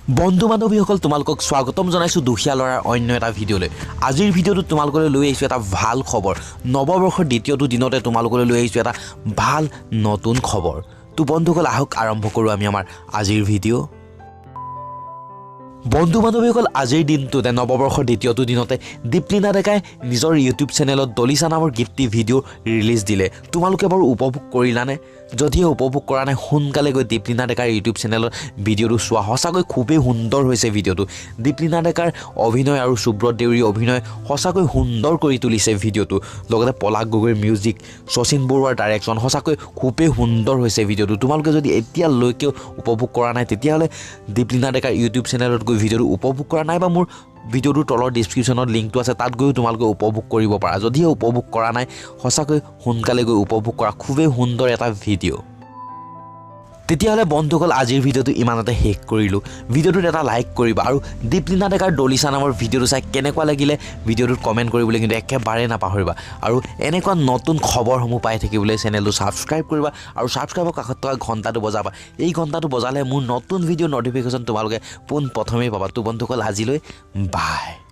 বন্ধু বান্ধৱীসকল তোমালোকক স্বাগতম জনাইছোঁ দুখীয়া ল'ৰাৰ অন্য এটা ভিডিঅ'লৈ। আজিৰ ভিডিঅ'টোত তোমালোকলৈ লৈ আহিছোঁ এটা ভাল খবৰ। নৱবৰ্ষৰ দ্বিতীয়টো দিনতে তোমালোকলৈ লৈ আহিছোঁ এটা ভাল নতুন খবৰ। তো বন্ধুসকল আহক আৰম্ভ কৰোঁ আমি আমাৰ আজিৰ ভিডিঅ'। বন্ধু বান্ধৱীসকল আজিৰ দিনটোতে নৱবৰ্ষৰ দ্বিতীয়টো দিনতে দীপলিনা ডেকাই নিজৰ ইউটিউব চেনেলত ডলিচা নামৰ গীতটি ভিডিঅ' ৰিলিজ দিলে। তোমালোকে বাৰু উপভোগ কৰিলানে? যদিহে উপভোগ কৰা নাই সোনকালে গৈ দীপলিনা ডেকাৰ ইউটিউব চেনেলত ভিডিঅ'টো চোৱা। সঁচাকৈ খুবেই সুন্দৰ হৈছে ভিডিঅ'টো। দীপলিনা ডেকাৰ অভিনয় আৰু সুব্ৰত দেউৰীৰ অভিনয় সঁচাকৈ সুন্দৰ কৰি তুলিছে ভিডিঅ'টো। লগতে পলাশ গগৈৰ মিউজিক, শচীন বৰুৱাৰ ডাইৰেকশ্যন সঁচাকৈ খুবেই সুন্দৰ হৈছে ভিডিঅ'টো। তোমালোকে যদি এতিয়ালৈকেও উপভোগ কৰা নাই তেতিয়াহ'লে দীপলিনা ডেকাৰ ইউটিউব চেনেলত গৈ ভিডিঅ'টো উপভোগ কৰা নাই বা মোৰ ভিডিঅ'টোৰ তলৰ ডিছক্ৰিপশ্যনত লিংকটো আছে, তাত গৈও তোমালোকে উপভোগ কৰিব পাৰা। যদিহে উপভোগ কৰা নাই সঁচাকৈ সোনকালে গৈ উপভোগ কৰা। খুবেই সুন্দৰ এটা ভিডিঅ'। তেতিয়াহ'লে বন্ধুসকল আজিৰ ভিডিঅ'টো ইমানতে শেষ কৰিলোঁ। ভিডিঅ'টোত এটা লাইক কৰিবা আৰু দীপলিনা ডেকাৰ ডলিচা নামৰ ভিডিঅ'টো চাই কেনেকুৱা লাগিলে ভিডিঅ'টোত কমেণ্ট কৰিবলৈ কিন্তু একেবাৰে নাপাহৰিবা। আৰু এনেকুৱা নতুন খবৰসমূহ পাই থাকিবলৈ চেনেলটো ছাবস্ক্ৰাইব কৰিবা আৰু ছাবস্ক্ৰাইবৰ কাষত থকা ঘণ্টাটো বজাবা। এই ঘণ্টাটো বজালে মোৰ নতুন ভিডিঅ' ন'টিফিকেশ্যন তোমালোকে পোনপ্ৰথমেই পাবা। তো বন্ধুসকল আজিলৈ বাই।